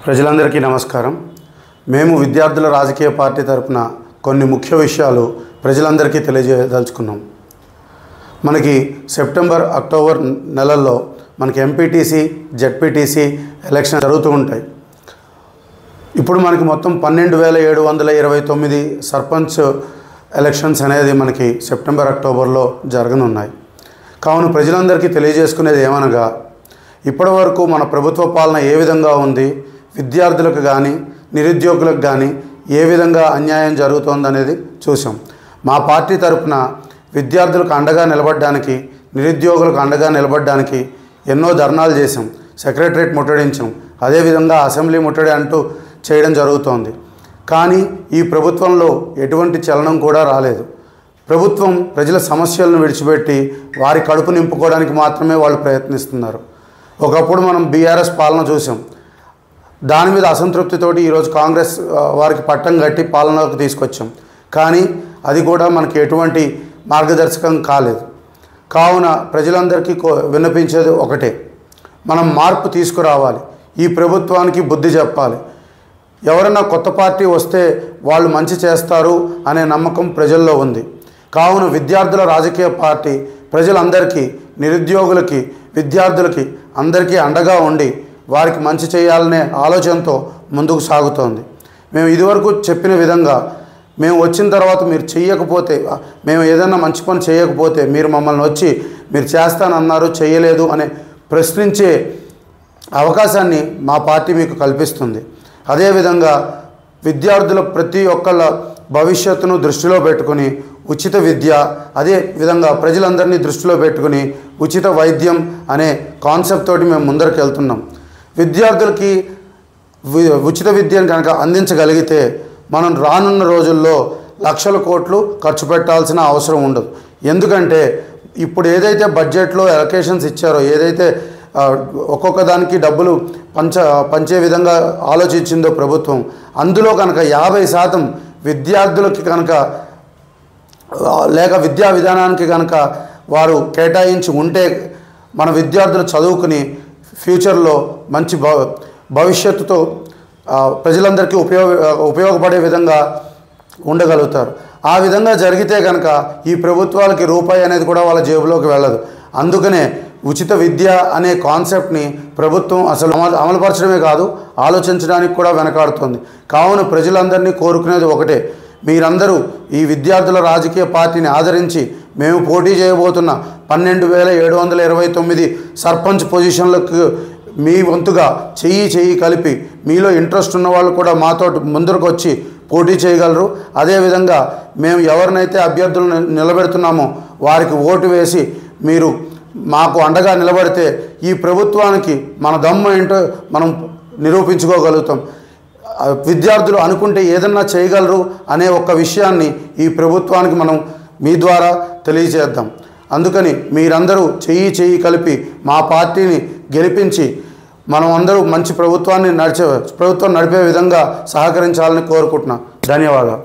ప్రజలందరికీ నమస్కారం. మేము విద్యార్థుల రాజకీయ పార్టీ తరపున కొన్ని ముఖ్య విషయాలు ప్రజలందరికీ తెలియజేయదలుచుకున్నాం. మనకి సెప్టెంబర్ అక్టోబర్ నెలల్లో మనకి ఎంపీటీసీ జెడ్పీటీసీ ఎలక్షన్ జరుగుతూ ఉంటాయి. ఇప్పుడు మనకి మొత్తం 12,729 సర్పంచ్ ఎలక్షన్స్ అనేది మనకి సెప్టెంబర్ అక్టోబర్లో జరగనున్నాయి. కావున ప్రజలందరికీ తెలియజేసుకునేది ఏమనగా, ఇప్పటివరకు మన ప్రభుత్వ పాలన ఏ విధంగా ఉంది, విద్యార్థులకు కానీ నిరుద్యోగులకు కానీ ఏ విధంగా అన్యాయం జరుగుతోందనేది చూసాం. మా పార్టీ తరపున విద్యార్థులకు అండగా నిలబడడానికి, నిరుద్యోగులకు అండగా నిలబడడానికి ఎన్నో ధర్నాలు చేసాం, సెక్రటరేట్ ముట్టడించాం, అదేవిధంగా అసెంబ్లీ ముట్టడి అంటూ చేయడం జరుగుతోంది. కానీ ఈ ప్రభుత్వంలో ఎటువంటి చలనం కూడా రాలేదు. ప్రభుత్వం ప్రజల సమస్యలను విడిచిపెట్టి వారి కడుపు నింపుకోవడానికి మాత్రమే వాళ్ళు ప్రయత్నిస్తున్నారు. ఒకప్పుడు మనం బీఆర్ఎస్ పాలన చూసాం. దాని మీద అసంతృప్తితోటి ఈరోజు కాంగ్రెస్ వారికి పట్టం కట్టి పాలనలోకి తీసుకొచ్చాం. కానీ అది కూడా మనకి ఎటువంటి మార్గదర్శకం కాలేదు. కావున ప్రజలందరికీ విన్నపించేది ఒకటే, మనం మార్పు తీసుకురావాలి. ఈ ప్రభుత్వానికి బుద్ధి చెప్పాలి. ఎవరైనా కొత్త పార్టీ వస్తే వాళ్ళు మంచి చేస్తారు అనే నమ్మకం ప్రజల్లో ఉంది. కావున విద్యార్థుల రాజకీయ పార్టీ ప్రజలందరికీ, నిరుద్యోగులకి, విద్యార్థులకి అందరికీ అండగా ఉండి వారికి మంచి చేయాలనే ఆలోచనతో ముందుకు సాగుతోంది. మేము ఇదివరకు చెప్పిన విధంగా మేము వచ్చిన తర్వాత మీరు చేయకపోతే, మేము ఏదైనా మంచి పని చేయకపోతే మీరు మమ్మల్ని వచ్చి మీరు చేస్తానన్నారు చేయలేదు అనే ప్రశ్నించే అవకాశాన్ని మా పార్టీ మీకు కల్పిస్తుంది. అదేవిధంగా విద్యార్థుల ప్రతి ఒక్కళ్ళ భవిష్యత్తును దృష్టిలో పెట్టుకుని ఉచిత విద్య, అదే విధంగా ప్రజలందరినీ దృష్టిలో పెట్టుకుని ఉచిత వైద్యం అనే కాన్సెప్ట్ తోటి మేము ముందరికి వెళ్తున్నాం. విద్యార్థులకి ఉచిత విద్యను కనుక అందించగలిగితే మనం రానున్న రోజుల్లో లక్షల కోట్లు ఖర్చు పెట్టాల్సిన అవసరం ఉండదు. ఎందుకంటే ఇప్పుడు ఏదైతే బడ్జెట్లో అలొకేషన్స్ ఇచ్చారో, ఏదైతే ఒక్కొక్క దానికి డబ్బులు పంచే విధంగా ఆలోచించిందో ప్రభుత్వం, అందులో కనుక 50% విద్యార్థులకి కనుక లేక విద్యా విధానానికి కనుక వారు కేటాయించి ఉంటే మన విద్యార్థులు చదువుకుని ఫ్యూచర్లో మంచి భవిష్యత్తుతో ప్రజలందరికీ ఉపయోగపడే విధంగా ఉండగలుగుతారు. ఆ విధంగా జరిగితే కనుక ఈ ప్రభుత్వాలకి రూపాయి అనేది కూడా వాళ్ళ జేబులోకి వెళ్ళదు. అందుకనే ఉచిత విద్య అనే కాన్సెప్ట్ని ప్రభుత్వం అసలు అమలుపరచడమే కాదు, ఆలోచించడానికి కూడా వెనకాడుతుంది. కావున ప్రజలందరినీ కోరుకునేది ఒకటే, మీరందరూ ఈ విద్యార్థుల రాజకీయ పార్టీని ఆదరించి మేము పోటీ చేయబోతున్న 12,729 సర్పంచ్ పొజిషన్లకు మీ వంతుగా చెయ్యి కలిపి మీలో ఇంట్రెస్ట్ ఉన్న వాళ్ళు కూడా మాతో ముందరకు వచ్చి పోటీ చేయగలరు. అదేవిధంగా మేము ఎవరినైతే అభ్యర్థులను నిలబెడుతున్నామో వారికి ఓటు వేసి మీరు మాకు అండగా నిలబడితే ఈ ప్రభుత్వానికి మన దమ్ము ఏంటో మనం నిరూపించుకోగలుగుతాం. విద్యార్థులు అనుకుంటే ఏదన్నా చేయగలరు అనే ఒక్క విషయాన్ని ఈ ప్రభుత్వానికి మనం మీ ద్వారా తెలియజేద్దాం. అందుకని మీరందరూ చెయ్యి కలిపి మా పార్టీని గెలిపించి మనం అందరూ మంచి ప్రభుత్వం నడిపే విధంగా సహకరించాలని కోరుకుంటున్నాం. ధన్యవాదాలు.